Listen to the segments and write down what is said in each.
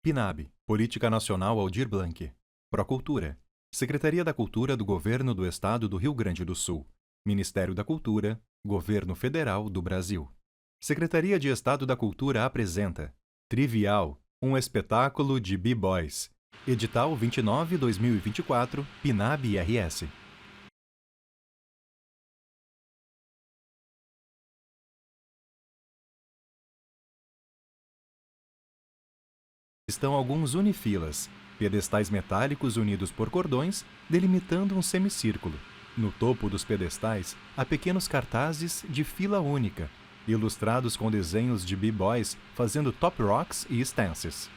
PNAB, Política Nacional Aldir Blanc. Procultura, Secretaria da Cultura do Governo do Estado do Rio Grande do Sul. Ministério da Cultura, Governo Federal do Brasil. Secretaria de Estado da Cultura apresenta Trivial, um espetáculo de B-Boys. Edital 29/2024, PNAB-RS. Estão alguns unifilas, pedestais metálicos unidos por cordões, delimitando um semicírculo. No topo dos pedestais, há pequenos cartazes de fila única, ilustrados com desenhos de B-Boys fazendo top rocks e stances.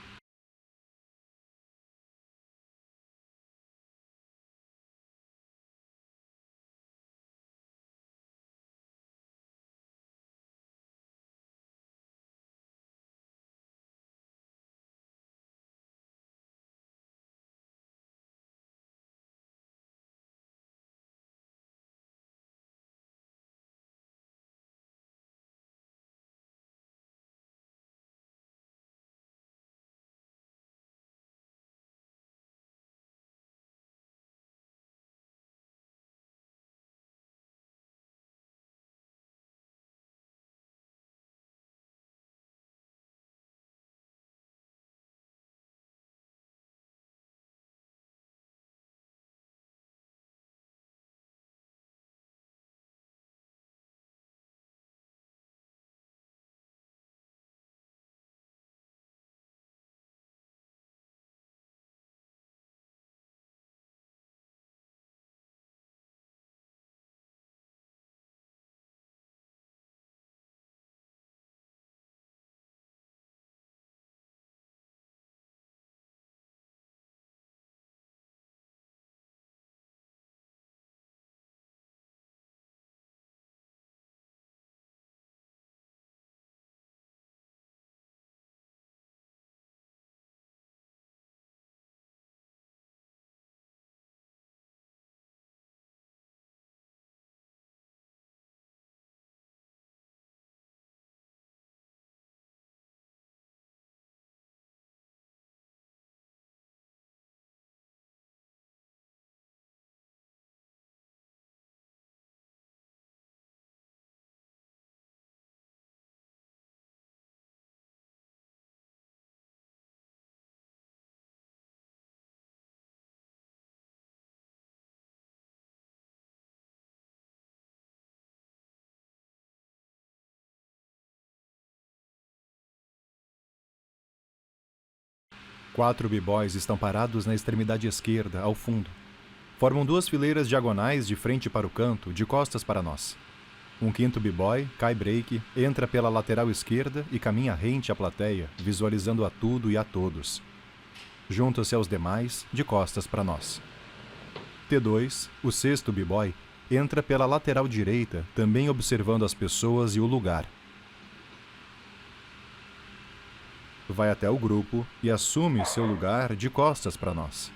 Quatro B-Boys estão parados na extremidade esquerda, ao fundo. Formam duas fileiras diagonais de frente para o canto, de costas para nós. Um quinto B-Boy cai break, entra pela lateral esquerda e caminha rente à plateia, visualizando a tudo e a todos. Junta-se aos demais, de costas para nós. T2, o sexto B-Boy, entra pela lateral direita, também observando as pessoas e o lugar. Vai até o grupo e assume seu lugar de costas para nós.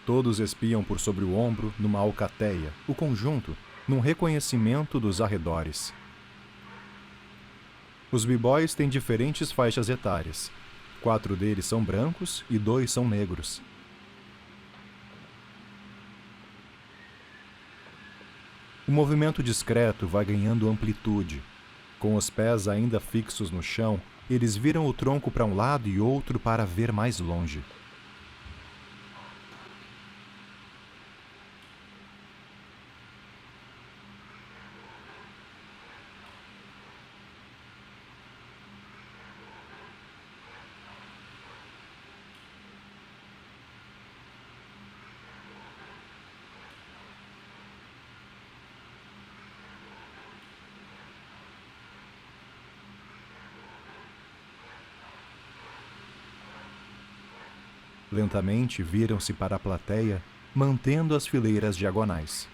Todos espiam por sobre o ombro numa alcateia, o conjunto, num reconhecimento dos arredores. Os B-Boys têm diferentes faixas etárias. 4 deles são brancos e 2 são negros. O movimento discreto vai ganhando amplitude. Com os pés ainda fixos no chão, eles viram o tronco para um lado e outro para ver mais longe. Lentamente viram-se para a plateia, mantendo as fileiras diagonais.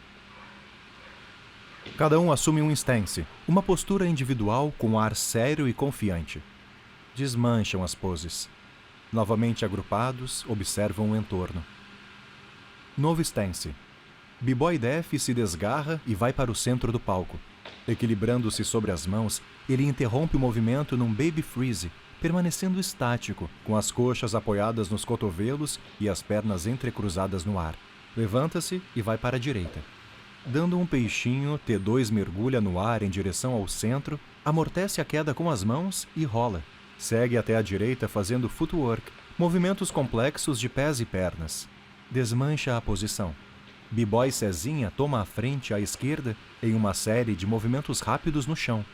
Cada um assume um stance, uma postura individual com ar sério e confiante. Desmancham as poses. Novamente agrupados, observam o entorno. Novo stance. B-Boy Def se desgarra e vai para o centro do palco. Equilibrando-se sobre as mãos, ele interrompe o movimento num baby freeze, permanecendo estático, com as coxas apoiadas nos cotovelos e as pernas entrecruzadas no ar. Levanta-se e vai para a direita. Dando um peixinho, T2 mergulha no ar em direção ao centro, amortece a queda com as mãos e rola. Segue até a direita fazendo footwork, movimentos complexos de pés e pernas. Desmancha a posição. B-Boy Cezinha toma a frente à esquerda em uma série de movimentos rápidos no chão.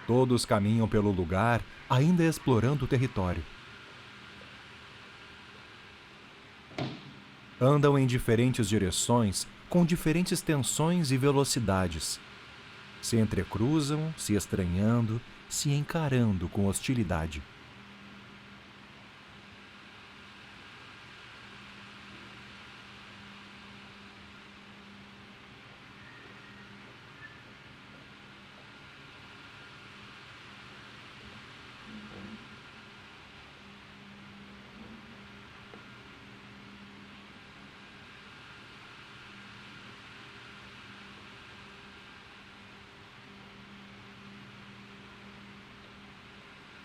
Todos caminham pelo lugar, ainda explorando o território. Andam em diferentes direções, com diferentes tensões e velocidades. Se entrecruzam, se estranhando, se encarando com hostilidade.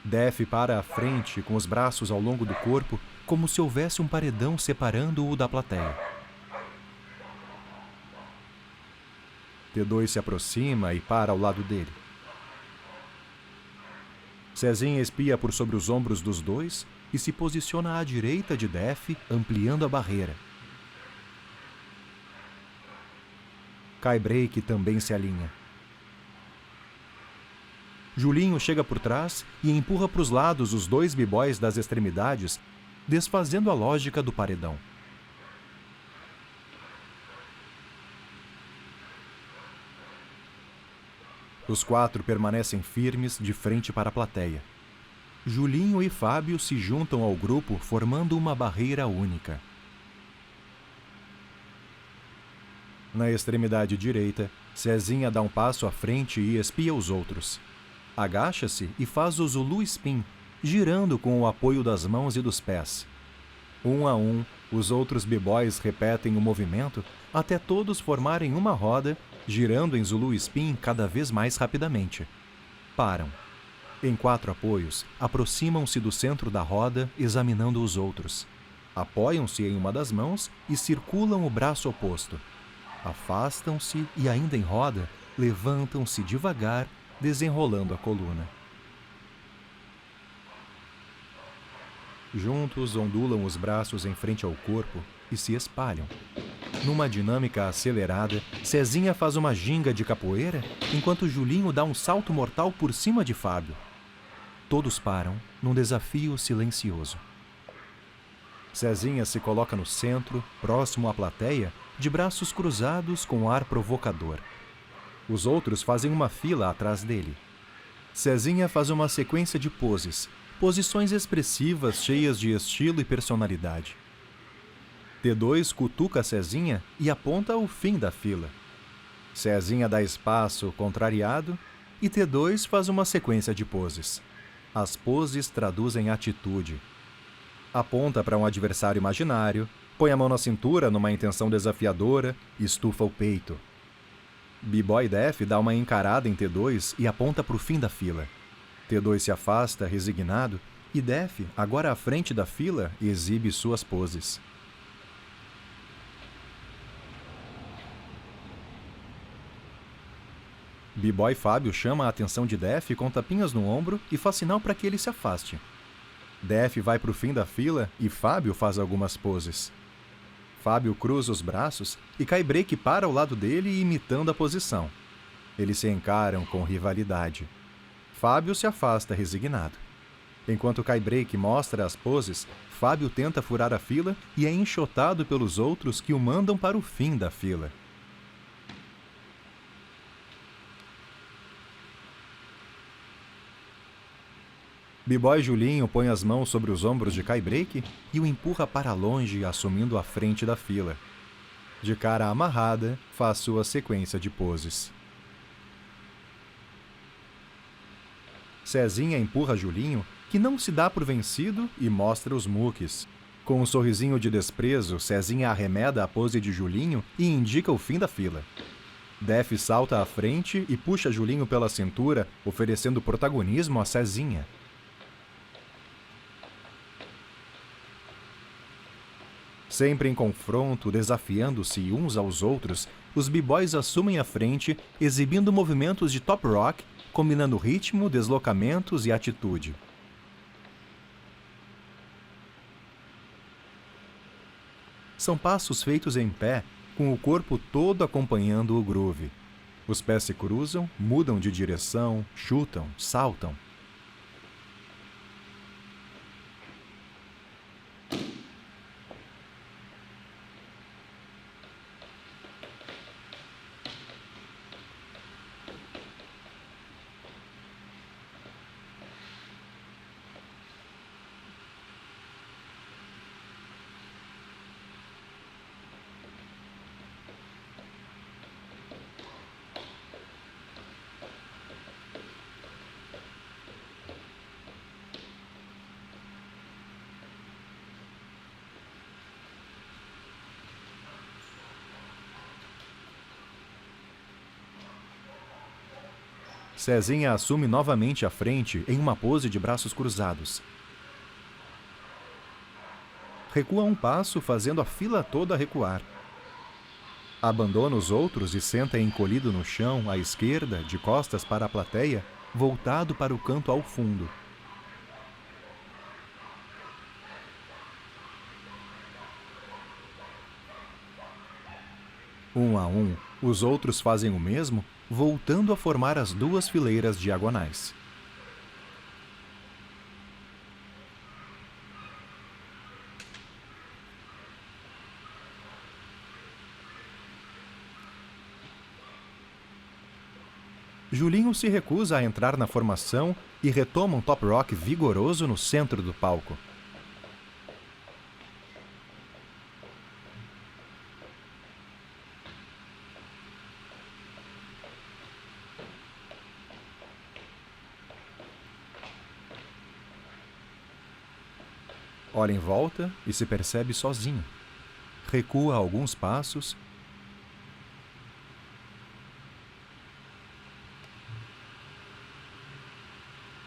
Def para à frente com os braços ao longo do corpo, como se houvesse um paredão separando-o da plateia. T2 se aproxima e para ao lado dele. Cezinha espia por sobre os ombros dos dois e se posiciona à direita de Def, ampliando a barreira. Kai Break também se alinha. Julinho chega por trás e empurra para os lados os dois b-boys das extremidades, desfazendo a lógica do paredão. Os quatro permanecem firmes de frente para a plateia. Julinho e Fábio se juntam ao grupo, formando uma barreira única. Na extremidade direita, Cezinha dá um passo à frente e espia os outros. Agacha-se e faz o Zulu Spin, girando com o apoio das mãos e dos pés. Um a um, os outros b-boys repetem o movimento até todos formarem uma roda, girando em Zulu Spin cada vez mais rapidamente. Param. Em 4 apoios, aproximam-se do centro da roda, examinando os outros. Apoiam-se em uma das mãos e circulam o braço oposto. Afastam-se e, ainda em roda, levantam-se devagar, desenrolando a coluna. Juntos ondulam os braços em frente ao corpo e se espalham. Numa dinâmica acelerada, Cezinha faz uma ginga de capoeira, enquanto Julinho dá um salto mortal por cima de Fábio. Todos param, num desafio silencioso. Cezinha se coloca no centro, próximo à plateia, de braços cruzados com ar provocador. Os outros fazem uma fila atrás dele. Cezinha faz uma sequência de poses, posições expressivas cheias de estilo e personalidade. T2 cutuca Cezinha e aponta o fim da fila. Cezinha dá espaço contrariado e T2 faz uma sequência de poses. As poses traduzem atitude. Aponta para um adversário imaginário, põe a mão na cintura numa intenção desafiadora e estufa o peito. B-Boy Def dá uma encarada em T2 e aponta para o fim da fila. T2 se afasta, resignado, e Def, agora à frente da fila, exibe suas poses. B-Boy Fábio chama a atenção de Def com tapinhas no ombro e faz sinal para que ele se afaste. Def vai para o fim da fila e Fábio faz algumas poses. Fábio cruza os braços e Kai Break para ao lado dele, imitando a posição. Eles se encaram com rivalidade. Fábio se afasta resignado. Enquanto Kai Break mostra as poses, Fábio tenta furar a fila e é enxotado pelos outros que o mandam para o fim da fila. B-Boy Julinho põe as mãos sobre os ombros de Kai Break e o empurra para longe, assumindo a frente da fila. De cara amarrada, faz sua sequência de poses. Cezinha empurra Julinho, que não se dá por vencido, e mostra os muques. Com um sorrisinho de desprezo, Cezinha arremeda a pose de Julinho e indica o fim da fila. Def salta à frente e puxa Julinho pela cintura, oferecendo protagonismo a Cezinha. Sempre em confronto, desafiando-se uns aos outros, os b-boys assumem a frente, exibindo movimentos de top rock, combinando ritmo, deslocamentos e atitude. São passos feitos em pé, com o corpo todo acompanhando o groove. Os pés se cruzam, mudam de direção, chutam, saltam. Cezinha assume novamente a frente em uma pose de braços cruzados. Recua um passo, fazendo a fila toda recuar. Abandona os outros e senta encolhido no chão, à esquerda, de costas para a plateia, voltado para o canto ao fundo. Um a um, os outros fazem o mesmo, voltando a formar as duas fileiras diagonais. Julinho se recusa a entrar na formação e retoma um top rock vigoroso no centro do palco. Olha em volta e se percebe sozinho. Recua alguns passos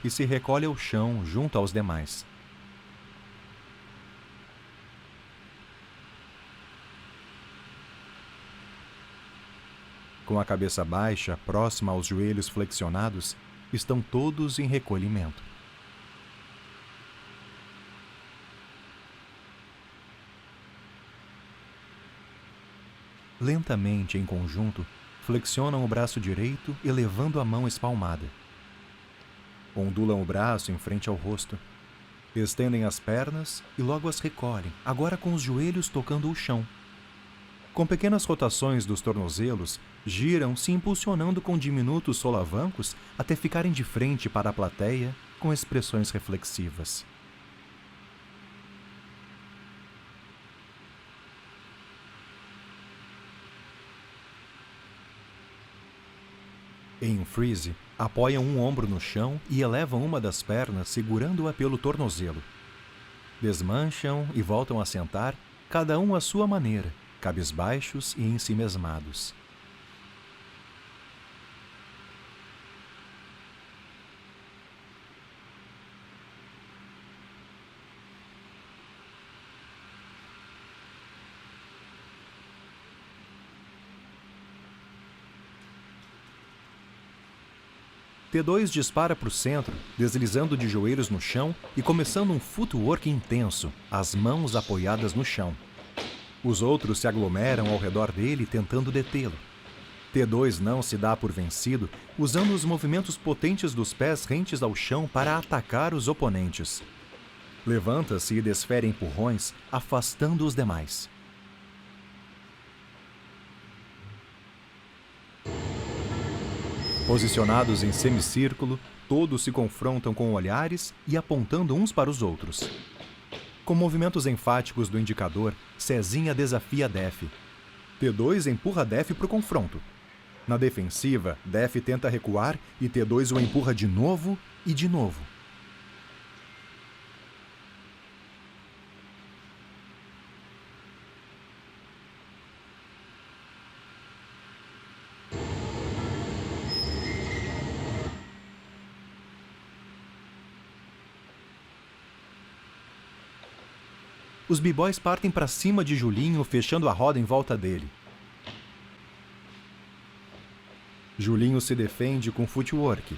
e se recolhe ao chão junto aos demais. Com a cabeça baixa, próxima aos joelhos flexionados, estão todos em recolhimento. Lentamente, em conjunto, flexionam o braço direito, elevando a mão espalmada. Ondulam o braço em frente ao rosto. Estendem as pernas e logo as recolhem, agora com os joelhos tocando o chão. Com pequenas rotações dos tornozelos, giram, se impulsionando com diminutos solavancos até ficarem de frente para a plateia, com expressões reflexivas. Em um freeze, apoiam um ombro no chão e elevam uma das pernas segurando-a pelo tornozelo. Desmancham e voltam a sentar, cada um à sua maneira, cabisbaixos e ensimesmados. T2 dispara para o centro, deslizando de joelhos no chão e começando um footwork intenso, as mãos apoiadas no chão. Os outros se aglomeram ao redor dele tentando detê-lo. T2 não se dá por vencido, usando os movimentos potentes dos pés rentes ao chão para atacar os oponentes. Levanta-se e desfere empurrões, afastando os demais. Posicionados em semicírculo, todos se confrontam com olhares e apontando uns para os outros. Com movimentos enfáticos do indicador, Cezinha desafia Def. T2 empurra Def para o confronto. Na defensiva, Def tenta recuar e T2 o empurra de novo e de novo. Os b-boys partem para cima de Julinho, fechando a roda em volta dele. Julinho se defende com footwork.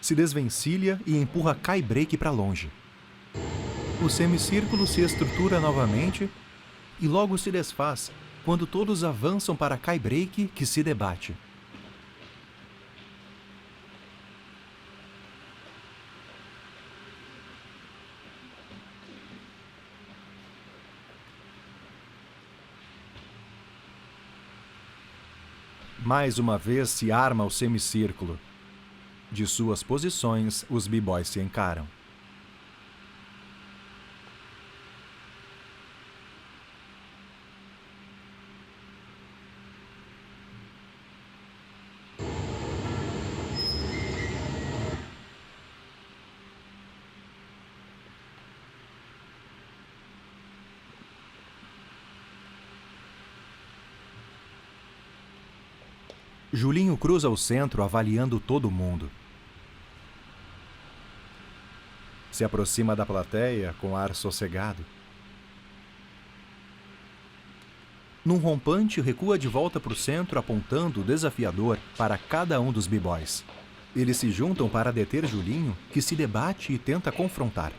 Se desvencilha e empurra Kai Break para longe. O semicírculo se estrutura novamente e logo se desfaz, quando todos avançam para Kai Break, que se debate. Mais uma vez se arma o semicírculo. De suas posições, os b-boys se encaram. Julinho cruza o centro, avaliando todo mundo. Se aproxima da plateia com ar sossegado. Num rompante, recua de volta para o centro, apontando desafiador para cada um dos b-boys. Eles se juntam para deter Julinho, que se debate e tenta confrontar.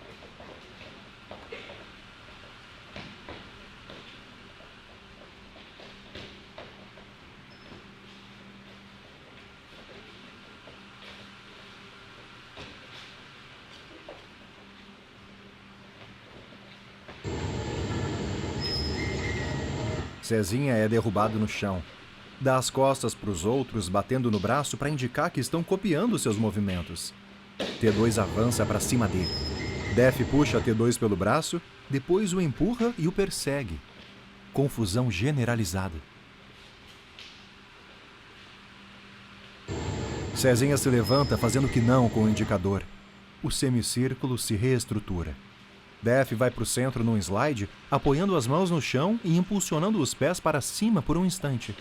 Cezinha é derrubado no chão. Dá as costas para os outros, batendo no braço para indicar que estão copiando seus movimentos. T2 avança para cima dele. Def puxa T2 pelo braço, depois o empurra e o persegue. Confusão generalizada. Cezinha se levanta, fazendo que não com o indicador. O semicírculo se reestrutura. Def vai para o centro num slide, apoiando as mãos no chão e impulsionando os pés para cima por um instante.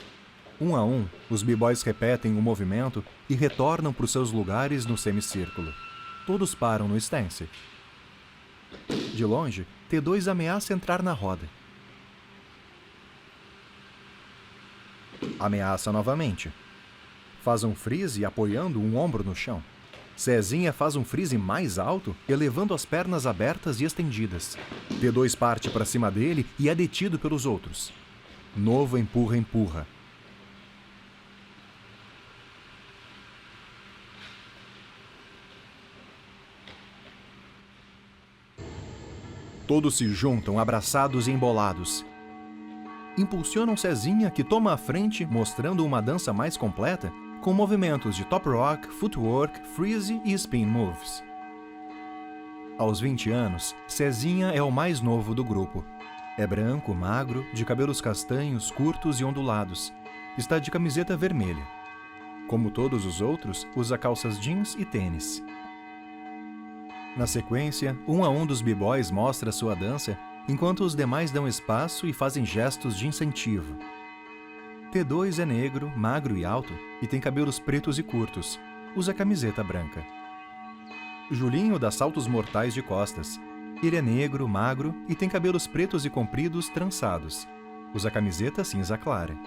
Um a um, os b-boys repetem o movimento e retornam para os seus lugares no semicírculo. Todos param no stance. De longe, T2 ameaça entrar na roda. Ameaça novamente. Faz um freeze apoiando um ombro no chão. Cezinha faz um freeze mais alto, elevando as pernas abertas e estendidas. T2 parte para cima dele e é detido pelos outros. Novo empurra. Todos se juntam, abraçados e embolados. Impulsionam Cezinha, que toma a frente, mostrando uma dança mais completa, com movimentos de top rock, footwork, freeze e spin moves. Aos 20 anos, Cezinha é o mais novo do grupo. É branco, magro, de cabelos castanhos, curtos e ondulados. Está de camiseta vermelha. Como todos os outros, usa calças jeans e tênis. Na sequência, um a um dos b-boys mostra sua dança, enquanto os demais dão espaço e fazem gestos de incentivo. T2 é negro, magro e alto, e tem cabelos pretos e curtos. Usa camiseta branca. Julinho dá saltos mortais de costas. Ele é negro, magro e tem cabelos pretos e compridos trançados. Usa camiseta cinza clara.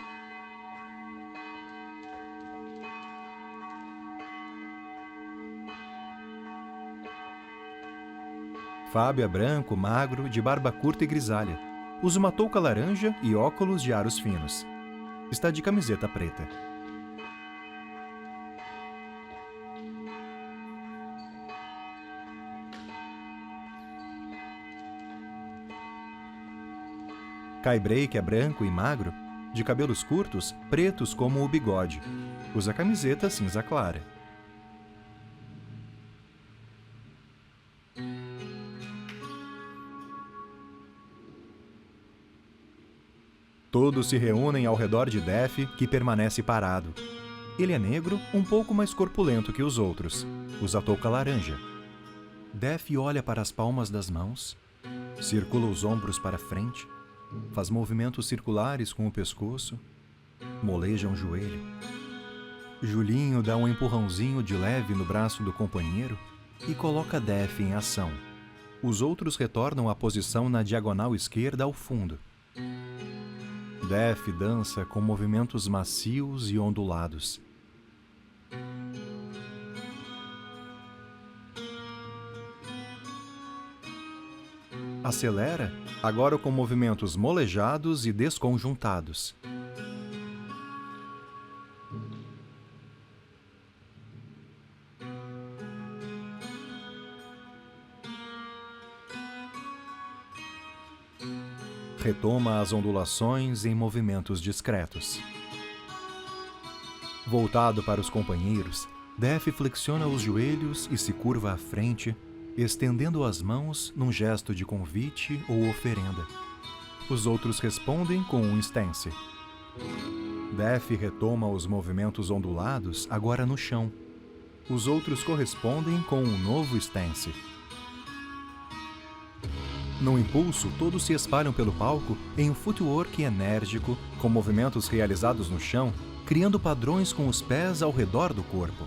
Fábio é branco, magro, de barba curta e grisalha. Usa uma touca laranja e óculos de aros finos. Está de camiseta preta. Kai Break é branco e magro, de cabelos curtos, pretos como o bigode. Usa camiseta cinza clara. Todos se reúnem ao redor de Def, que permanece parado. Ele é negro, um pouco mais corpulento que os outros. Usa touca laranja. Def olha para as palmas das mãos, circula os ombros para frente, faz movimentos circulares com o pescoço Moleja um joelho. Julinho dá um empurrãozinho de leve no braço do companheiro e coloca Def em ação. Os outros retornam à posição na diagonal esquerda ao fundo. Def dança com movimentos macios e ondulados. Acelera, agora com movimentos molejados e desconjuntados. Retoma as ondulações em movimentos discretos. Voltado para os companheiros, Def flexiona os joelhos e se curva à frente, estendendo as mãos num gesto de convite ou oferenda. Os outros respondem com um stance. Def retoma os movimentos ondulados agora no chão. Os outros correspondem com um novo stance. No impulso, todos se espalham pelo palco em um footwork enérgico, com movimentos realizados no chão, criando padrões com os pés ao redor do corpo.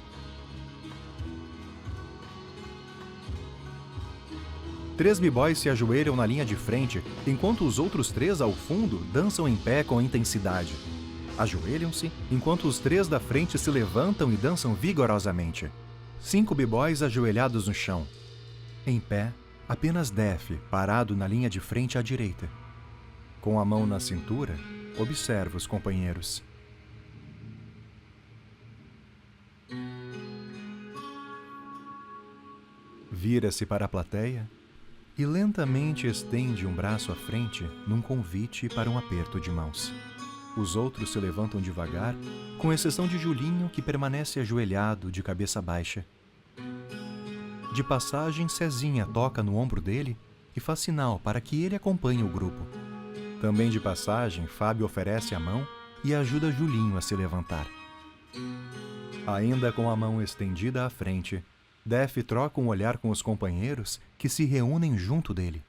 Três b-boys se ajoelham na linha de frente, enquanto os outros três ao fundo dançam em pé com intensidade. Ajoelham-se, enquanto os três da frente se levantam e dançam vigorosamente. 5 b-boys ajoelhados no chão. Em pé, apenas Def, parado na linha de frente à direita. Com a mão na cintura, observa os companheiros. Vira-se para a plateia e lentamente estende um braço à frente num convite para um aperto de mãos. Os outros se levantam devagar, com exceção de Julinho, que permanece ajoelhado de cabeça baixa. De passagem, Cezinha toca no ombro dele e faz sinal para que ele acompanhe o grupo. Também de passagem, Fábio oferece a mão e ajuda Julinho a se levantar. Ainda com a mão estendida à frente, Def troca um olhar com os companheiros que se reúnem junto dele.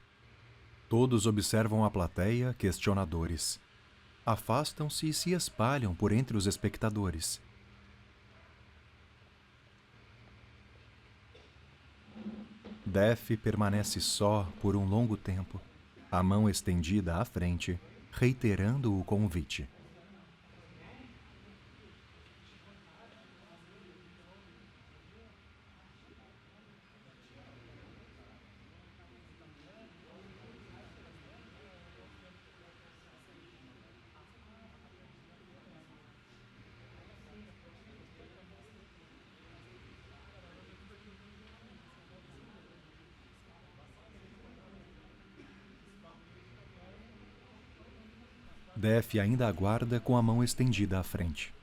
Todos observam a plateia, questionadores. Afastam-se e se espalham por entre os espectadores. Def permanece só por um longo tempo, a mão estendida à frente, reiterando o convite. Def ainda aguarda com a mão estendida à frente.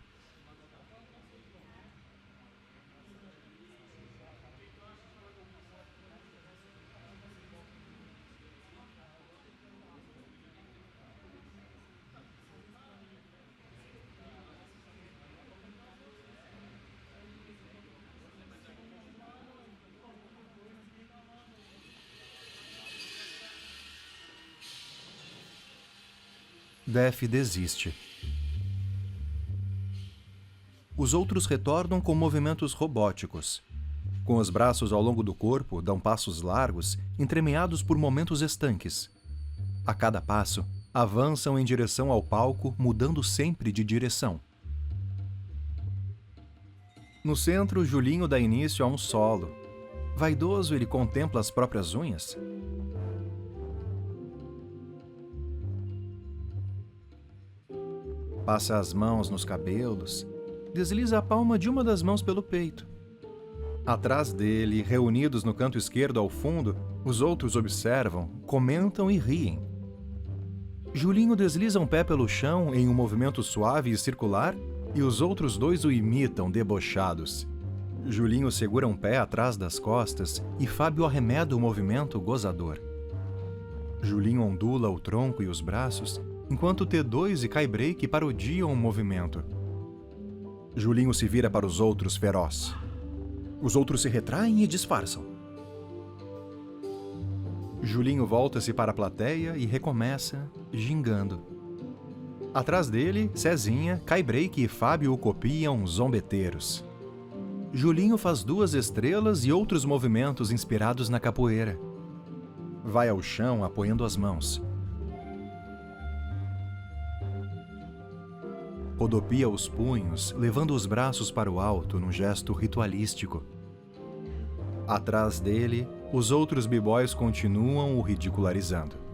Def desiste. Os outros retornam com movimentos robóticos. Com os braços ao longo do corpo, dão passos largos, entremeados por momentos estanques. A cada passo, avançam em direção ao palco, mudando sempre de direção. No centro, Julinho dá início a um solo. Vaidoso, ele contempla as próprias unhas. Passa as mãos nos cabelos, desliza a palma de uma das mãos pelo peito. Atrás dele, reunidos no canto esquerdo ao fundo, os outros observam, comentam e riem. Julinho desliza um pé pelo chão em um movimento suave e circular, e os outros dois o imitam, debochados. Julinho segura um pé atrás das costas e Fábio arremeda o movimento gozador. Julinho ondula o tronco e os braços, enquanto T2 e Kai Break parodiam o movimento. Julinho se vira para os outros feroz. Os outros se retraem e disfarçam. Julinho volta-se para a plateia e recomeça, gingando. Atrás dele, Cezinha, Kai-Break e Fábio o copiam zombeteiros. Julinho faz 2 estrelas e outros movimentos inspirados na capoeira. Vai ao chão apoiando as mãos. Rodopia os punhos, levando os braços para o alto num gesto ritualístico. Atrás dele, os outros b-boys continuam o ridicularizando.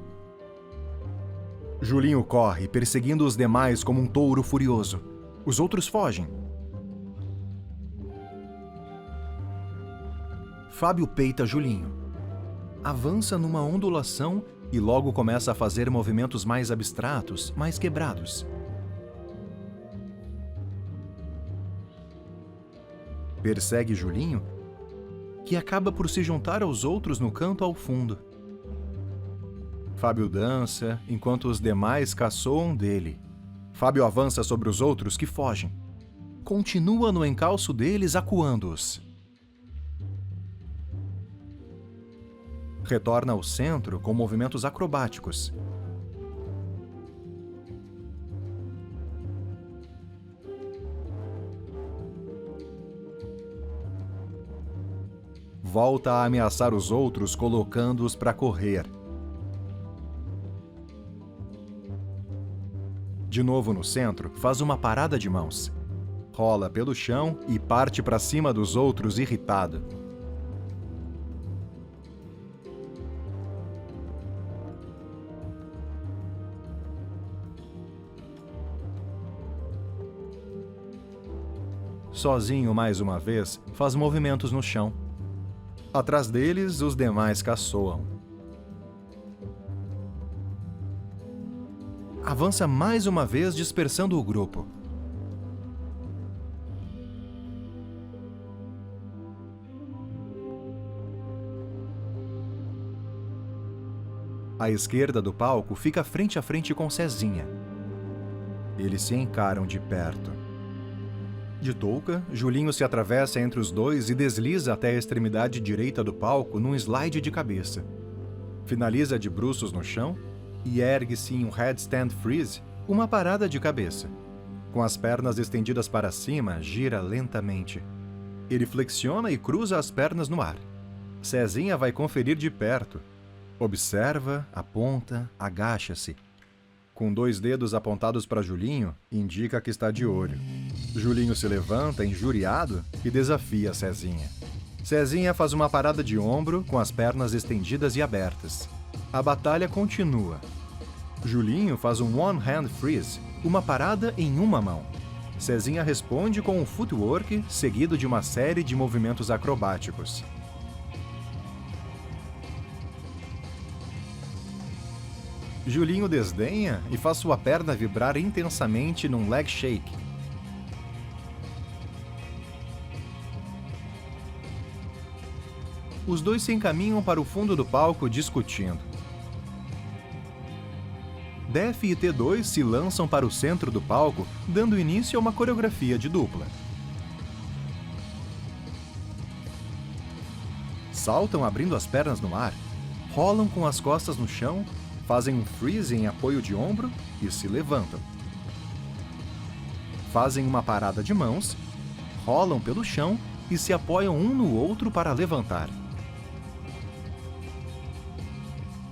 Julinho corre, perseguindo os demais como um touro furioso. Os outros fogem. Fábio peita Julinho. Avança numa ondulação e logo começa a fazer movimentos mais abstratos, mais quebrados. Persegue Julinho, que acaba por se juntar aos outros no canto ao fundo. Fábio dança, enquanto os demais caçoam dele. Fábio avança sobre os outros que fogem. Continua no encalço deles, acuando-os. Retorna ao centro com movimentos acrobáticos. Volta a ameaçar os outros, colocando-os para correr. De novo no centro, faz uma parada de mãos. Rola pelo chão e parte para cima dos outros irritado. Sozinho mais uma vez, faz movimentos no chão. Atrás deles, os demais caçoam. Avança mais uma vez, dispersando o grupo. À esquerda do palco fica frente a frente com Cezinha. Eles se encaram de perto. De touca, Julinho se atravessa entre os dois e desliza até a extremidade direita do palco num slide de cabeça. Finaliza de bruços no chão e ergue-se em um headstand freeze, uma parada de cabeça. Com as pernas estendidas para cima, gira lentamente. Ele flexiona e cruza as pernas no ar. Cezinha vai conferir de perto. Observa, aponta, agacha-se. Com 2 dedos apontados para Julinho, indica que está de olho. Julinho se levanta, injuriado, e desafia Cezinha. Cezinha faz uma parada de ombro, com as pernas estendidas e abertas. A batalha continua. Julinho faz um one-hand freeze, uma parada em uma mão. Cezinha responde com um footwork, seguido de uma série de movimentos acrobáticos. Julinho desdenha e faz sua perna vibrar intensamente num leg shake. Os dois se encaminham para o fundo do palco discutindo. Def e T2 se lançam para o centro do palco, dando início a uma coreografia de dupla. Saltam abrindo as pernas no ar, rolam com as costas no chão, fazem um freeze em apoio de ombro e se levantam. Fazem uma parada de mãos, rolam pelo chão e se apoiam um no outro para levantar.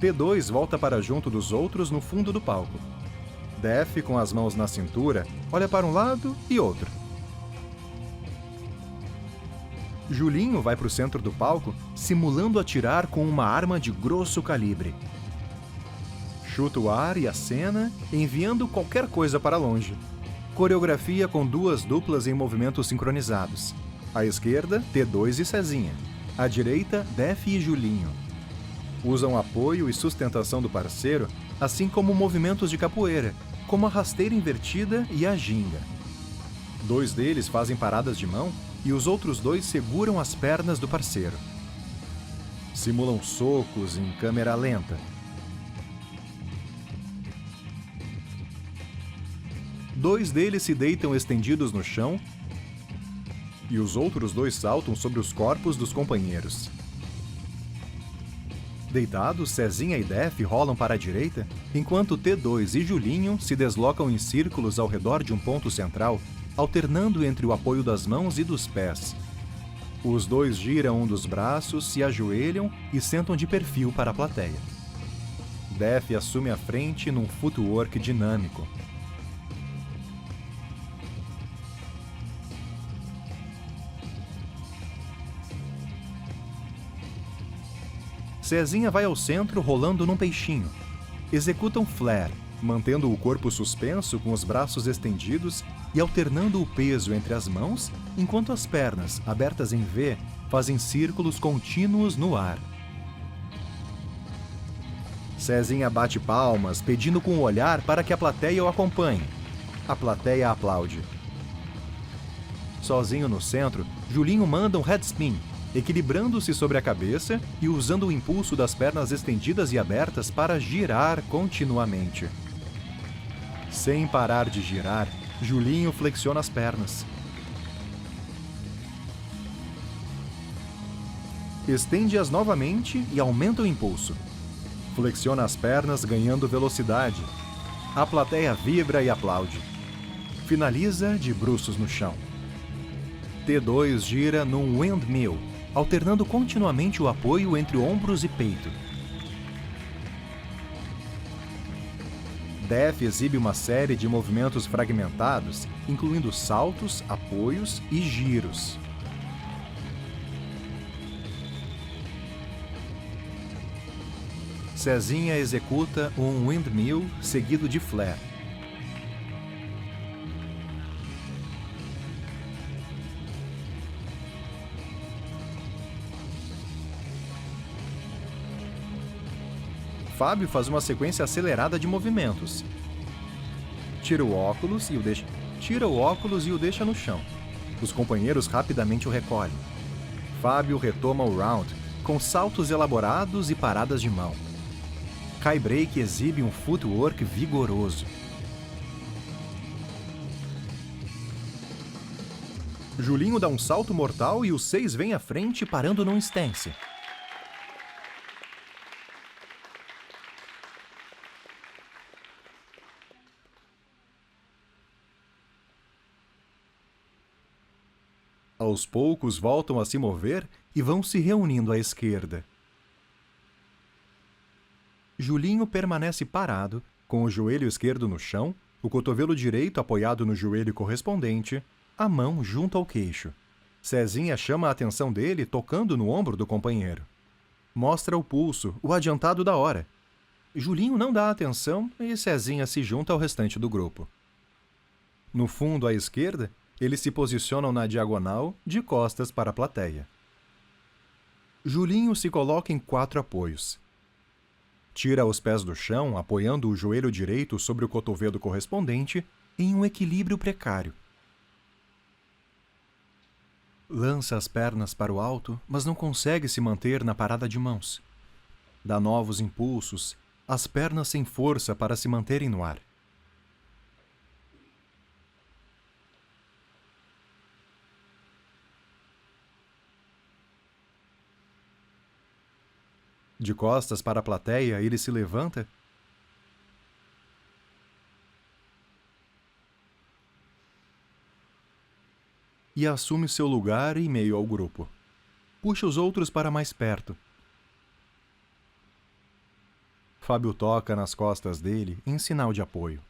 T2 volta para junto dos outros no fundo do palco. Def, com as mãos na cintura, olha para um lado e outro. Julinho vai para o centro do palco, simulando atirar com uma arma de grosso calibre. Chuta o ar e acena, enviando qualquer coisa para longe. Coreografia com 2 duplas em movimentos sincronizados. À esquerda, T2 e Cezinha. À direita, Def e Julinho. Usam apoio e sustentação do parceiro, assim como movimentos de capoeira, como a rasteira invertida e a ginga. 2 deles fazem paradas de mão e os outros 2 seguram as pernas do parceiro. Simulam socos em câmera lenta. Dois deles se deitam estendidos no chão e os outros 2 saltam sobre os corpos dos companheiros. Deitados, Cezinha e Def rolam para a direita, enquanto T2 e Julinho se deslocam em círculos ao redor de um ponto central, alternando entre o apoio das mãos e dos pés. Os dois giram um dos braços, se ajoelham e sentam de perfil para a plateia. Def assume a frente num footwork dinâmico. Cezinha vai ao centro rolando num peixinho. Executa um flare, mantendo o corpo suspenso com os braços estendidos e alternando o peso entre as mãos, enquanto as pernas, abertas em V, fazem círculos contínuos no ar. Cezinha bate palmas, pedindo com o olhar para que a plateia o acompanhe. A plateia aplaude. Sozinho no centro, Julinho manda um headspin, equilibrando-se sobre a cabeça e usando o impulso das pernas estendidas e abertas para girar continuamente. Sem parar de girar, Julinho flexiona as pernas. Estende-as novamente e aumenta o impulso. Flexiona as pernas, ganhando velocidade. A plateia vibra e aplaude. Finaliza de bruços no chão. T2 gira num windmill, alternando continuamente o apoio entre ombros e peito. Def exibe uma série de movimentos fragmentados, incluindo saltos, apoios e giros. Cezinha executa um windmill seguido de flare. Fábio faz uma sequência acelerada de movimentos. Tira o óculos e o deixa no chão. Os companheiros rapidamente o recolhem. Fábio retoma o round, com saltos elaborados e paradas de mão. Kai Break exibe um footwork vigoroso. Julinho dá um salto mortal e os 6 vêm à frente, parando num stance. Aos poucos voltam a se mover e vão se reunindo à esquerda. Julinho permanece parado, com o joelho esquerdo no chão, o cotovelo direito apoiado no joelho correspondente, a mão junto ao queixo. Cezinha chama a atenção dele tocando no ombro do companheiro. Mostra o pulso, o adiantado da hora. Julinho não dá atenção e Cezinha se junta ao restante do grupo. No fundo à esquerda, eles se posicionam na diagonal, de costas para a plateia. Julinho se coloca em 4 apoios. Tira os pés do chão, apoiando o joelho direito sobre o cotovelo correspondente, em um equilíbrio precário. Lança as pernas para o alto, mas não consegue se manter na parada de mãos. Dá novos impulsos, as pernas sem força para se manterem no ar. De costas para a plateia, ele se levanta e assume seu lugar em meio ao grupo. Puxa os outros para mais perto. Fábio toca nas costas dele em sinal de apoio.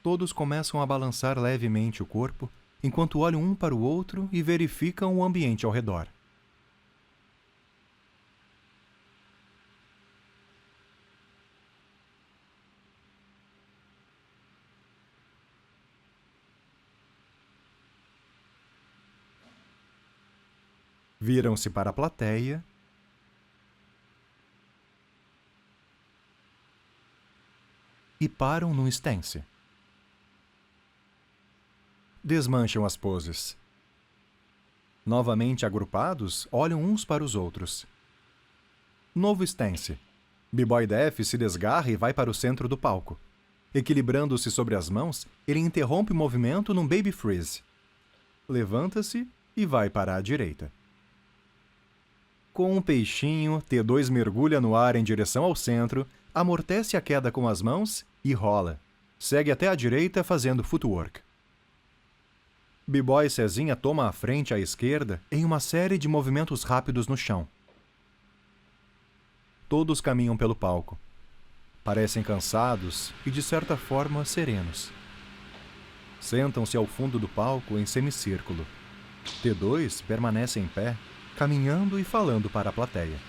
Todos começam a balançar levemente o corpo, enquanto olham um para o outro e verificam o ambiente ao redor. Viram-se para a plateia e param no stance. Desmancham as poses. Novamente agrupados, olham uns para os outros. Novo stance. B-Boy Def se desgarra e vai para o centro do palco. Equilibrando-se sobre as mãos, ele interrompe o movimento num baby freeze. Levanta-se e vai para a direita. Com um peixinho, T2 mergulha no ar em direção ao centro, amortece a queda com as mãos e rola. Segue até a direita fazendo footwork. B-Boy Cezinha toma a frente à esquerda em uma série de movimentos rápidos no chão. Todos caminham pelo palco. Parecem cansados e, de certa forma, serenos. Sentam-se ao fundo do palco em semicírculo. T2 permanece em pé, caminhando e falando para a plateia.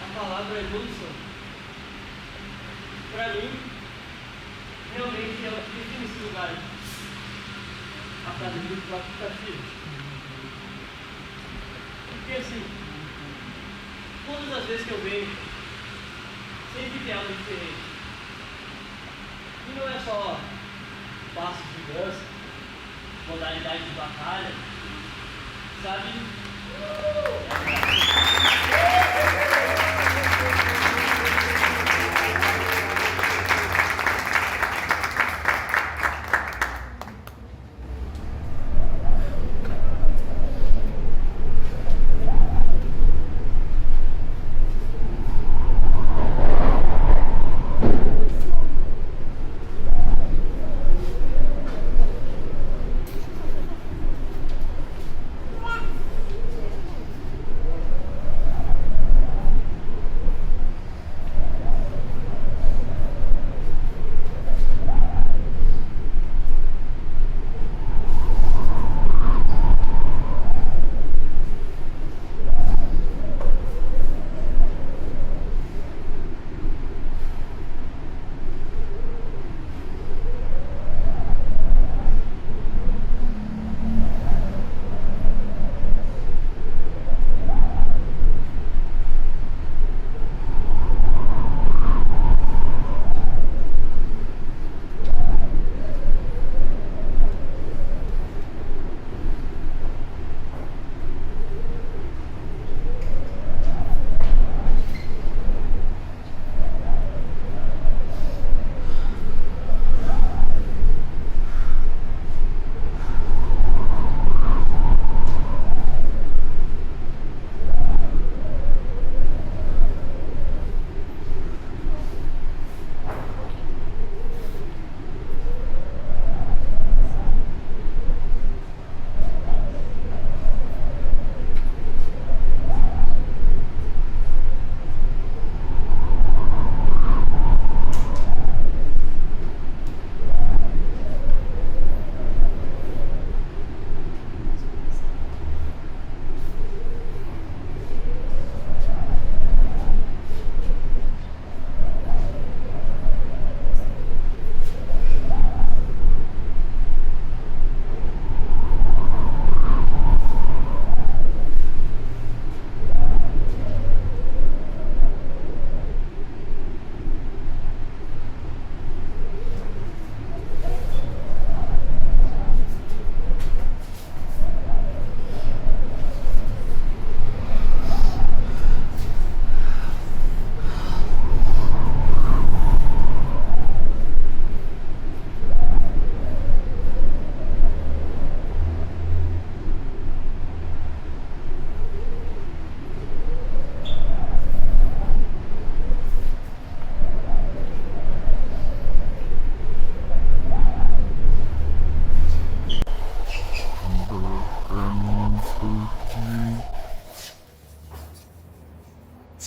A palavra evolução. Para mim, realmente ela define esse lugar. A frase do quantitativo. Porque assim, todas as vezes que eu venho, sempre tem algo diferente. E não é só passos de dança, modalidade de batalha, sabe?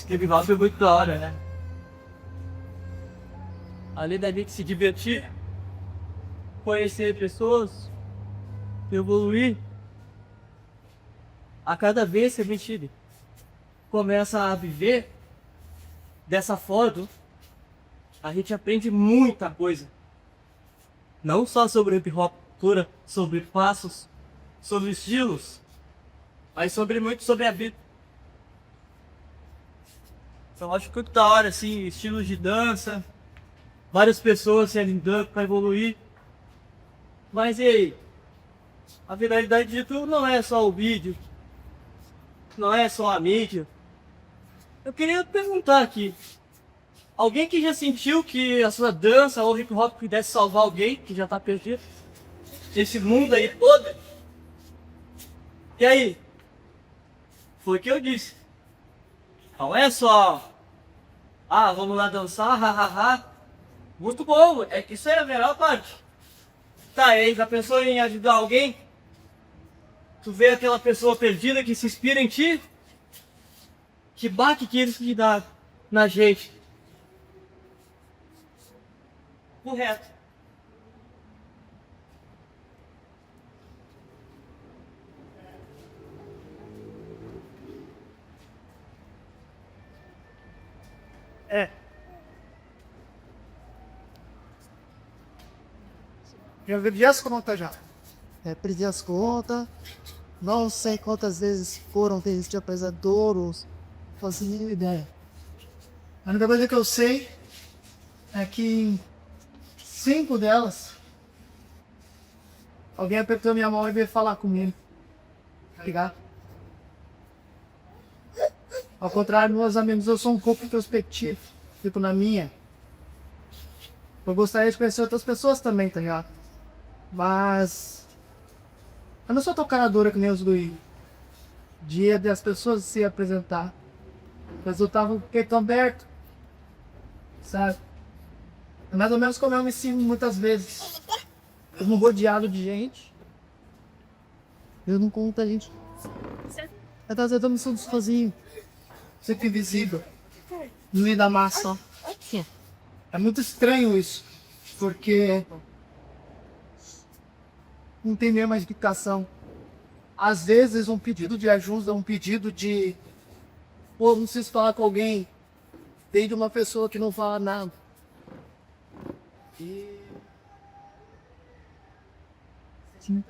Aquele golpe é muito da hora, né? Além da gente se divertir, conhecer pessoas, evoluir, a cada vez que a gente começa a viver dessa forma, a gente aprende muita coisa. Não só sobre hip hop, cultura, sobre passos, sobre estilos, mas muito sobre a vida. Então acho muito da hora, assim, estilos de dança, várias pessoas se alinhando para evoluir. Mas e aí? A finalidade de tudo não é só o vídeo, não é só a mídia. Eu queria perguntar aqui, Alguém que já sentiu que a sua dança ou hip hop pudesse salvar alguém que já tá perdido? Esse mundo aí todo? E aí? Foi o que eu disse. Não é só... Ah, vamos lá dançar, hahaha. Muito bom, é que isso é a melhor parte. Tá, e aí, já pensou em ajudar alguém? Tu vê aquela pessoa perdida que se inspira em ti? Que baque que eles que dá na gente. Correto. É. Já perdi as contas já. Perdi as contas. Não sei quantas vezes foram ter este apresentadores. Não faço nenhuma ideia. A única coisa que eu sei é que em 5 delas, alguém apertou minha mão e veio falar comigo. Tá ligado? Ao contrário, meus amigos, eu sou um pouco introspectivo. Fico na minha. Eu gostaria de conhecer outras pessoas também, tá ligado? Mas eu não sou tão cara dura que nem os do dia das pessoas se apresentar. Mas eu tava com o peito aberto, sabe? É mais ou menos como eu me sinto muitas vezes. Como rodeado de gente. Eu não conto a gente. Eu tô me sentindo sozinho. Sempre invisível. No meio da massa. É muito estranho isso. Porque não tem nenhuma explicação. Às vezes um pedido de ajuda, um pedido de... Pô, não preciso falar com alguém. Vem de uma pessoa que não fala nada. E... Sim.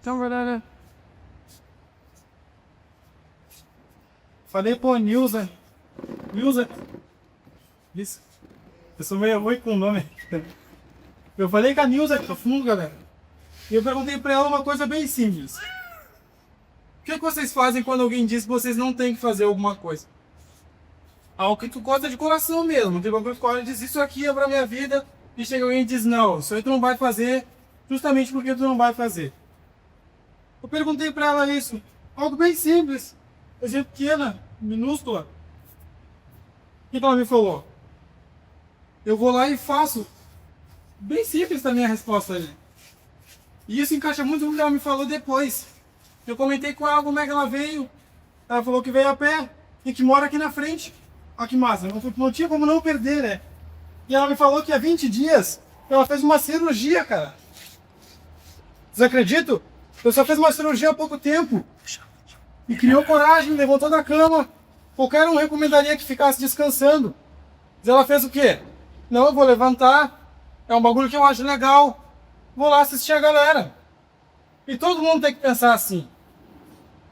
Então, galera, falei pro Nilza. Isso. Eu sou meio ruim com o nome. Eu falei com a Nilza aqui no fundo, galera. E eu perguntei pra ela uma coisa bem simples. O que vocês fazem quando alguém diz que vocês não têm que fazer alguma coisa? Algo que tu gosta de coração mesmo. Tipo, alguém escolhe e diz, isso aqui é pra minha vida. E chega alguém e diz, não, isso aí tu não vai fazer justamente porque tu não vai fazer. Eu perguntei pra ela isso. Algo bem simples. Coisa pequena, minúscula. O que ela me falou? Eu vou lá e faço. Bem simples também a resposta ali. E isso encaixa muito com o que ela me falou depois. Eu comentei com ela como é que ela veio. Ela falou que veio a pé e que mora aqui na frente. Olha que massa, não tinha como não perder, né? E ela me falou que há 20 dias ela fez uma cirurgia, cara. Vocês acreditam? Eu só fez uma cirurgia há pouco tempo. E criou coragem, levantou da cama. Qualquer um recomendaria que ficasse descansando. Mas ela fez o quê? Não, eu vou levantar. É um bagulho que eu acho legal. Vou lá assistir a galera. E todo mundo tem que pensar assim.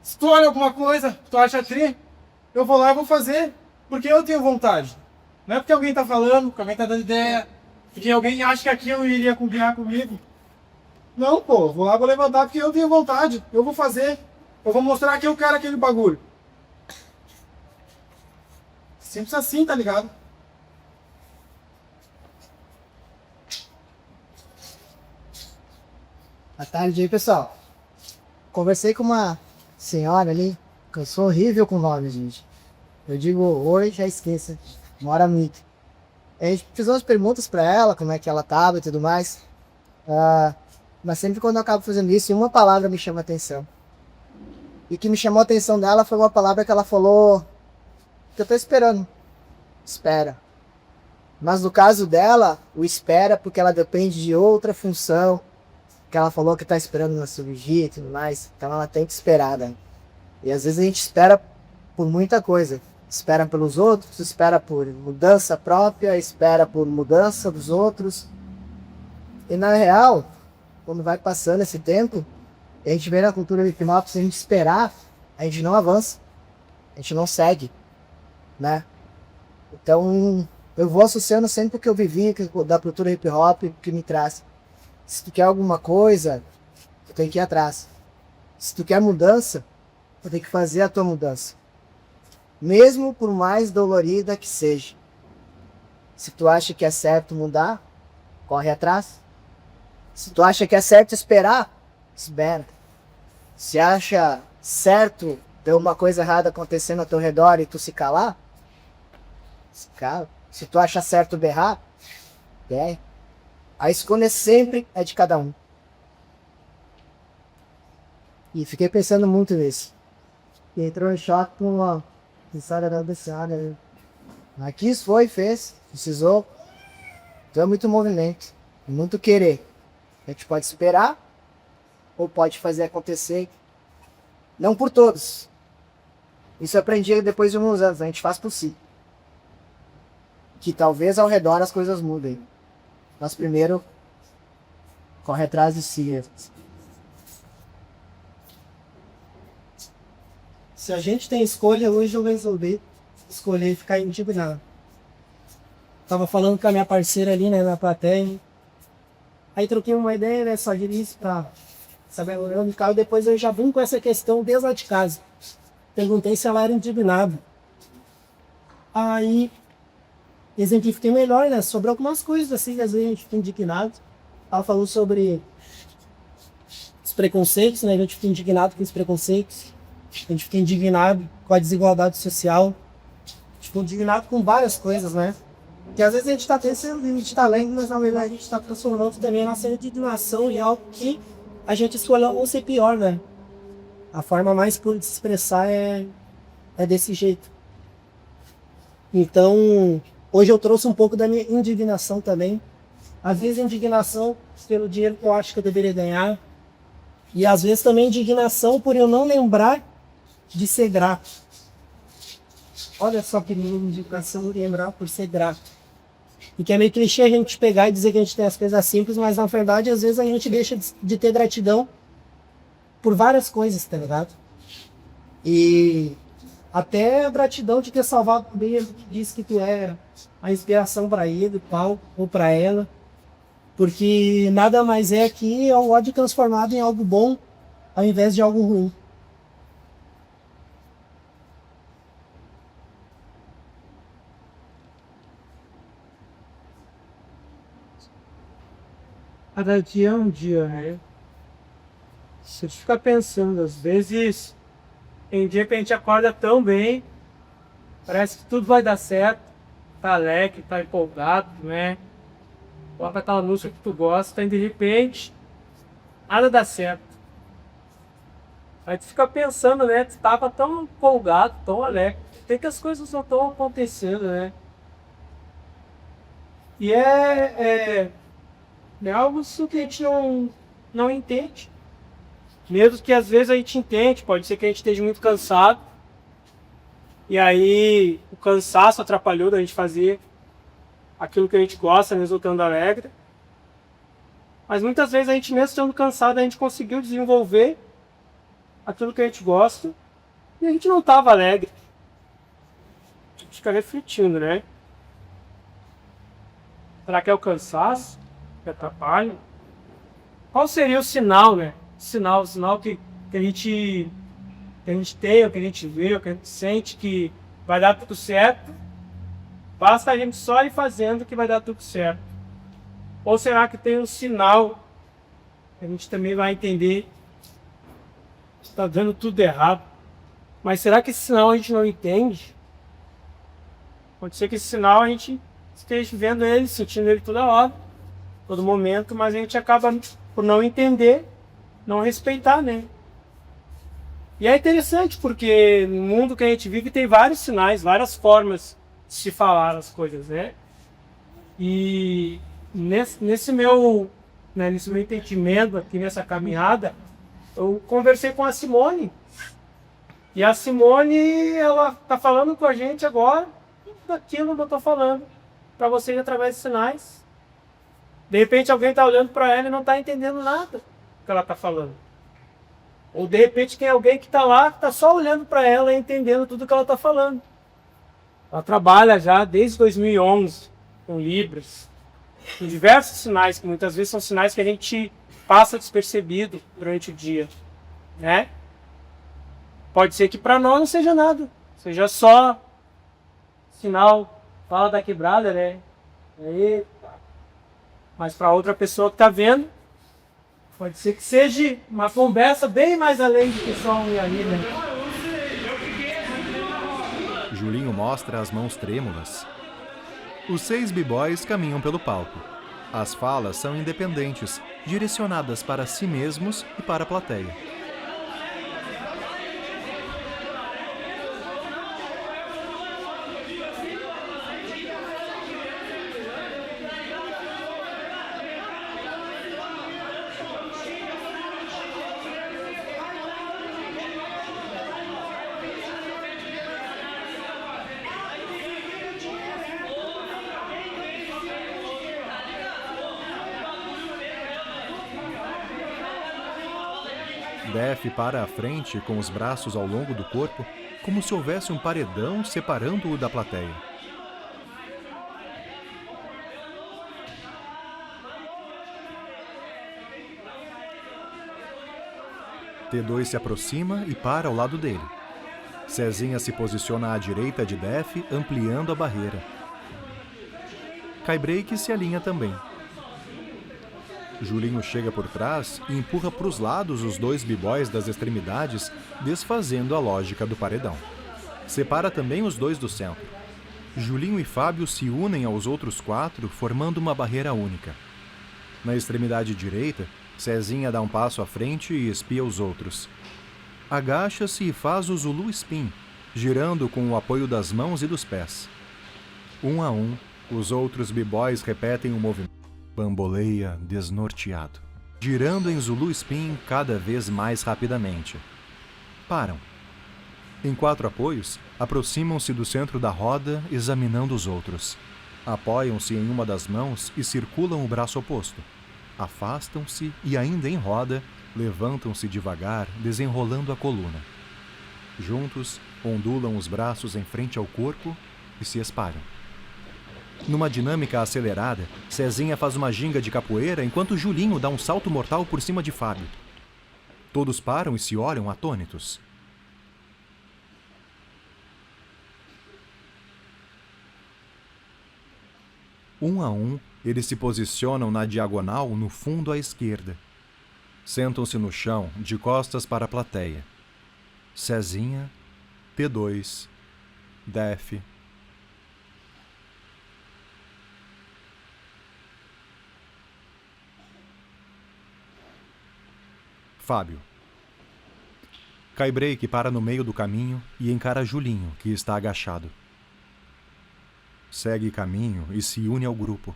Se tu olha alguma coisa, tu acha tri, eu vou lá e vou fazer. Porque eu tenho vontade. Não é porque alguém tá falando, porque alguém tá dando ideia. Porque alguém acha que aquilo iria combinar comigo. Não, pô, vou lá, vou levantar porque eu tenho vontade. Eu vou fazer. Eu vou mostrar que eu quero aquele bagulho. Simples assim, tá ligado? Boa tarde aí, pessoal. Conversei com uma senhora ali, que eu sou horrível com nome, gente. Eu digo oi, já esqueça. Demora muito. A gente fez umas perguntas pra ela, como é que ela tava e tudo mais. Mas sempre quando eu acabo fazendo isso, uma palavra me chama a atenção. E o que me chamou a atenção dela foi uma palavra que ela falou que eu tô esperando. Espera. Mas no caso dela, o espera porque ela depende de outra função. Que ela falou que tá esperando na cirurgia e tudo mais. Então ela tem que esperar, né? E às vezes a gente espera por muita coisa. Espera pelos outros, espera por mudança própria, espera por mudança dos outros. E na real, quando vai passando esse tempo, e a gente vê na cultura hip hop, se a gente esperar, a gente não avança. A gente não segue, né? Então, eu vou associando sempre o que eu vivi da cultura hip hop, que me traz. Se tu quer alguma coisa, tu tem que ir atrás. Se tu quer mudança, tu tem que fazer a tua mudança. Mesmo por mais dolorida que seja. Se tu acha que é certo mudar, corre atrás. Se tu acha que é certo esperar, espera. Se acha certo ter uma coisa errada acontecendo ao teu redor e tu se calar, se cala. Se tu acha certo berrar, berra. A escolha sempre é de cada um. E fiquei pensando muito nisso. E entrou em choque com a história da senhora. Né? Aqui foi, fez, precisou. Então é muito movimento, muito querer. A gente pode esperar ou pode fazer acontecer. Não por todos. Isso eu aprendi depois de uns anos. A gente faz por si. Que talvez ao redor as coisas mudem. Mas primeiro, corre atrás de si mesmo. Se a gente tem escolha, hoje eu resolvi escolher ficar indignado. Tava falando com a minha parceira ali, né, na plateia. Aí troquei uma ideia, né, só de início pra saber o nome do carro. Depois eu já vim com essa questão desde lá de casa. Perguntei se ela era indignada. Aí exemplifiquei melhor, né, sobre algumas coisas assim, que às vezes a gente fica indignado. Ela falou sobre os preconceitos, né, a gente fica indignado com os preconceitos. A gente fica indignado com a desigualdade social. Fica indignado com várias coisas, né? Que às vezes a gente está pensando, a gente está lendo, mas na verdade a gente está transformando também a nossa indignação em algo que a gente escolheu ou ser pior, né? A forma mais pura de se expressar é desse jeito. Então, hoje eu trouxe um pouco da minha indignação também. Às vezes indignação pelo dinheiro que eu acho que eu deveria ganhar. E às vezes também indignação por eu não lembrar de ser grato. Olha só que indignação lembrar por ser grato. E que é meio clichê a gente pegar e dizer que a gente tem as coisas simples, mas na verdade às vezes a gente deixa de ter gratidão por várias coisas, tá ligado? E até a gratidão de ter salvado alguém, ele disse que tu é a inspiração para ele, pau, ou para ela. Porque nada mais é que o ódio transformado em algo bom ao invés de algo ruim. Cada dia é um dia, né? Você fica pensando, às vezes, em dia que a gente acorda tão bem, parece que tudo vai dar certo, tá alegre, tá empolgado, né? Coloca aquela música que tu gosta, e de repente, nada dá certo. Aí tu fica pensando, né? Tu tava tão empolgado, tão alegre, tem que as coisas não estão acontecendo, né? E é algo assim que a gente não entende. Mesmo que às vezes a gente entende, pode ser que a gente esteja muito cansado. E aí o cansaço atrapalhou da gente fazer aquilo que a gente gosta, resultando alegre. Mas muitas vezes a gente, mesmo estando cansado, a gente conseguiu desenvolver aquilo que a gente gosta e a gente não estava alegre. A gente fica refletindo, né? Será que é o cansaço que atrapalha? Qual seria o sinal, né? O sinal que a gente tem, o que a gente vê, o que a gente sente que vai dar tudo certo. Basta a gente só ir fazendo que vai dar tudo certo. Ou será que tem um sinal que a gente também vai entender que está dando tudo errado? Mas será que esse sinal a gente não entende? Pode ser que esse sinal a gente esteja vendo ele, sentindo ele toda hora, todo momento, mas a gente acaba por não entender, não respeitar, né? E é interessante porque no mundo que a gente vive tem vários sinais, várias formas de se falar as coisas, né? E nesse meu entendimento aqui, nessa caminhada, eu conversei com a Simone. E a Simone, ela tá falando com a gente agora daquilo que eu tô falando para vocês através de sinais. De repente alguém tá olhando para ela e não tá entendendo nada do que ela tá falando. Ou de repente tem alguém que tá lá, que tá só olhando para ela e entendendo tudo que ela tá falando. Ela trabalha já desde 2011 com Libras, com diversos sinais, que muitas vezes são sinais que a gente passa despercebido durante o dia, né? Pode ser que para nós não seja nada, seja só sinal, fala da quebrada, né? Aí, mas para outra pessoa que está vendo, pode ser que seja uma conversa bem mais além do que só um e aí, né? Julinho mostra as mãos trêmulas. Os 6 b-boys caminham pelo palco. As falas são independentes, direcionadas para si mesmos e para a plateia. Def para à frente com os braços ao longo do corpo, como se houvesse um paredão separando-o da plateia. T2 se aproxima e para ao lado dele. Cezinha se posiciona à direita de Def, ampliando a barreira. Kai-Break se alinha também. Julinho chega por trás e empurra para os lados os 2 b-boys das extremidades, desfazendo a lógica do paredão. Separa também os 2 do centro. Julinho e Fábio se unem aos outros 4, formando uma barreira única. Na extremidade direita, Cezinha dá um passo à frente e espia os outros. Agacha-se e faz o Zulu Spin, girando com o apoio das mãos e dos pés. Um a um, os outros b-boys repetem o movimento. Bamboleia desnorteado, girando em Zulu Spin cada vez mais rapidamente. Param. Em 4 apoios, aproximam-se do centro da roda, examinando os outros. Apoiam-se em uma das mãos e circulam o braço oposto. Afastam-se e, ainda em roda, levantam-se devagar, desenrolando a coluna. Juntos, ondulam os braços em frente ao corpo e se espalham. Numa dinâmica acelerada, Cezinha faz uma ginga de capoeira enquanto Julinho dá um salto mortal por cima de Fábio. Todos param e se olham atônitos. Um a um, eles se posicionam na diagonal no fundo à esquerda. Sentam-se no chão, de costas para a plateia. Cezinha, T2, Def. Fábio. Kai-Break para no meio do caminho e encara Julinho, que está agachado. Segue caminho e se une ao grupo.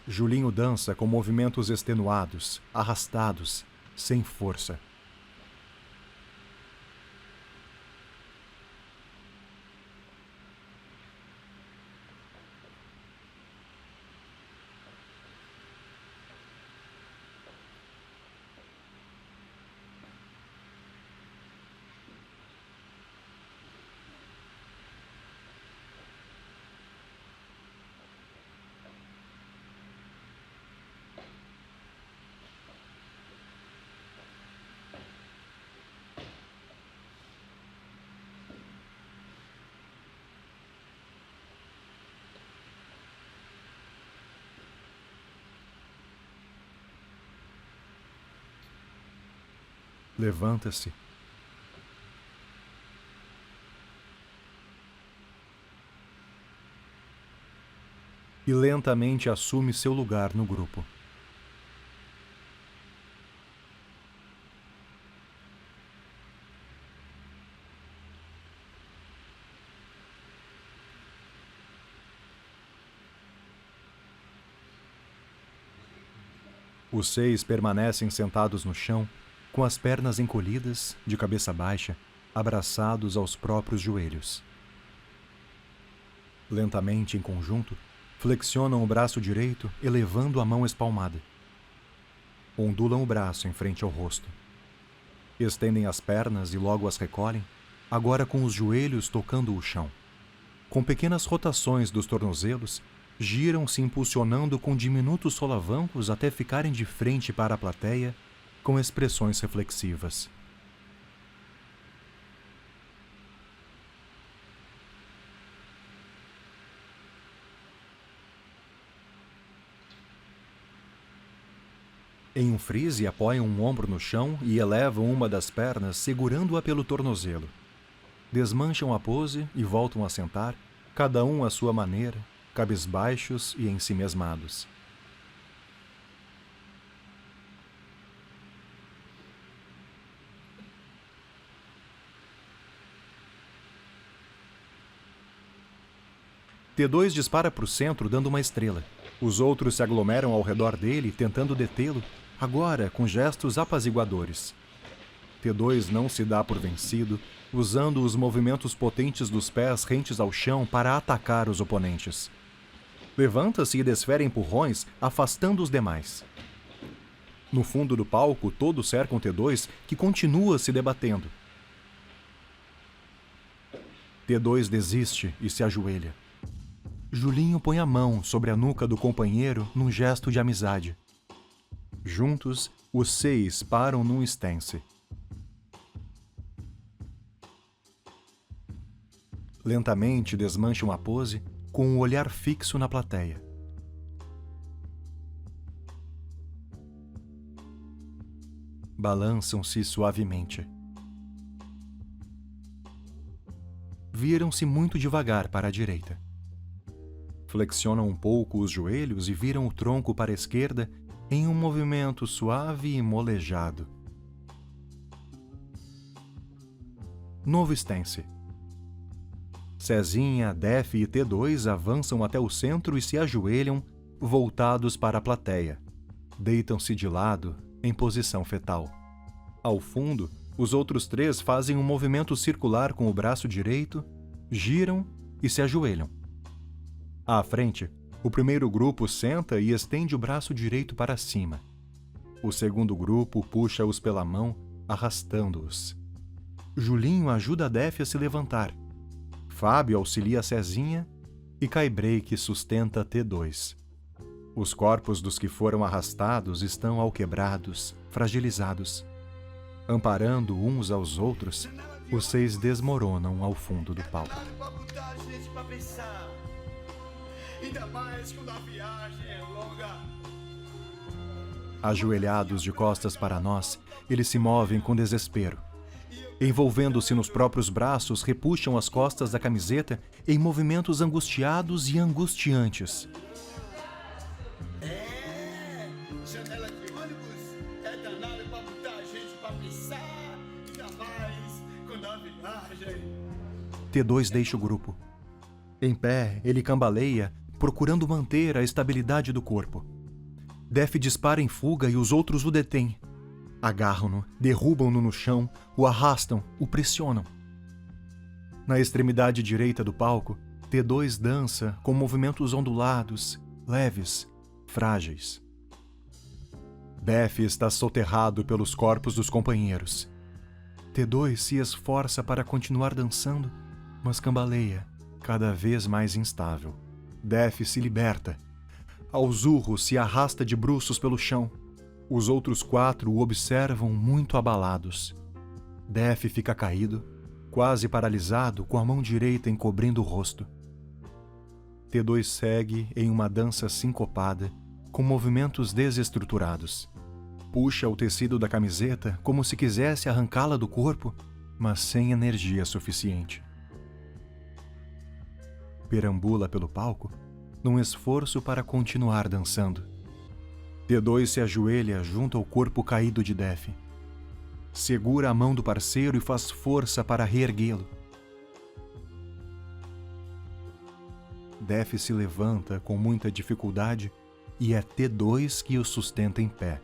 Julinho dança com movimentos extenuados, arrastados, sem força. Levanta-se. E lentamente assume seu lugar no grupo. Os 6 permanecem sentados no chão, com as pernas encolhidas, de cabeça baixa, abraçados aos próprios joelhos. Lentamente, em conjunto, flexionam o braço direito, elevando a mão espalmada. Ondulam o braço em frente ao rosto. Estendem as pernas e logo as recolhem, agora com os joelhos tocando o chão. Com pequenas rotações dos tornozelos, giram se impulsionando com diminutos solavancos até ficarem de frente para a plateia com expressões reflexivas. Em um freeze, apoiam um ombro no chão e elevam uma das pernas, segurando-a pelo tornozelo. Desmancham a pose e voltam a sentar, cada um à sua maneira, cabisbaixos e ensimesmados. T2 dispara para o centro, dando uma estrela. Os outros se aglomeram ao redor dele, tentando detê-lo, agora com gestos apaziguadores. T2 não se dá por vencido, usando os movimentos potentes dos pés rentes ao chão para atacar os oponentes. Levanta-se e desfere empurrões, afastando os demais. No fundo do palco, todos cercam T2, que continua se debatendo. T2 desiste e se ajoelha. Julinho põe a mão sobre a nuca do companheiro num gesto de amizade. Juntos, os 6 param num stance. Lentamente desmancham a pose, com um olhar fixo na plateia. Balançam-se suavemente. Viram-se muito devagar para a direita. Flexionam um pouco os joelhos e viram o tronco para a esquerda em um movimento suave e molejado. Novo stance. Cezinha, Def e T2 avançam até o centro e se ajoelham, voltados para a plateia. Deitam-se de lado, em posição fetal. Ao fundo, os outros 3 fazem um movimento circular com o braço direito, giram e se ajoelham. À frente, o primeiro grupo senta e estende o braço direito para cima. O segundo grupo puxa-os pela mão, arrastando-os. Julinho ajuda a Def a se levantar. Fábio auxilia a Cezinha e Kai-Break sustenta T2. Os corpos dos que foram arrastados estão alquebrados, fragilizados. Amparando uns aos outros, os 6 desmoronam ao fundo do palco. Ainda mais quando a viagem é longa. Ajoelhados de costas para nós, eles se movem com desespero. Envolvendo-se nos próprios braços, repuxam as costas da camiseta em movimentos angustiados e angustiantes. Janela de ônibus é danado pra botar a gente pra pensar, ainda mais quando a viagem. T2 deixa o grupo. Em pé, ele cambaleia, procurando manter a estabilidade do corpo. Def dispara em fuga e os outros o detêm. Agarram-no, derrubam-no no chão, o arrastam, o pressionam. Na extremidade direita do palco, T2 dança com movimentos ondulados, leves, frágeis. Def está soterrado pelos corpos dos companheiros. T2 se esforça para continuar dançando, mas cambaleia, cada vez mais instável. Def se liberta. Aos urros se arrasta de bruços pelo chão. Os outros 4 o observam muito abalados. Def fica caído, quase paralisado, com a mão direita encobrindo o rosto. T2 segue em uma dança sincopada, com movimentos desestruturados. Puxa o tecido da camiseta como se quisesse arrancá-la do corpo, mas sem energia suficiente. Perambula pelo palco, num esforço para continuar dançando. T2 se ajoelha junto ao corpo caído de Def. Segura a mão do parceiro e faz força para reerguê-lo. Def se levanta com muita dificuldade e é T2 que o sustenta em pé.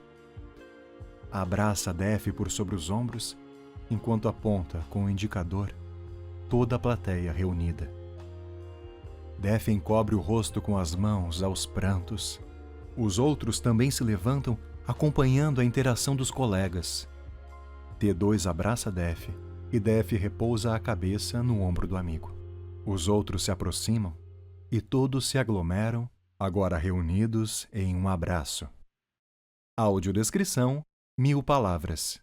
Abraça Def por sobre os ombros, enquanto aponta com o indicador toda a plateia reunida. Def encobre o rosto com as mãos aos prantos. Os outros também se levantam, acompanhando a interação dos colegas. T2 abraça Def e Def repousa a cabeça no ombro do amigo. Os outros se aproximam e todos se aglomeram agora reunidos em um abraço. Audiodescrição: 1000 palavras.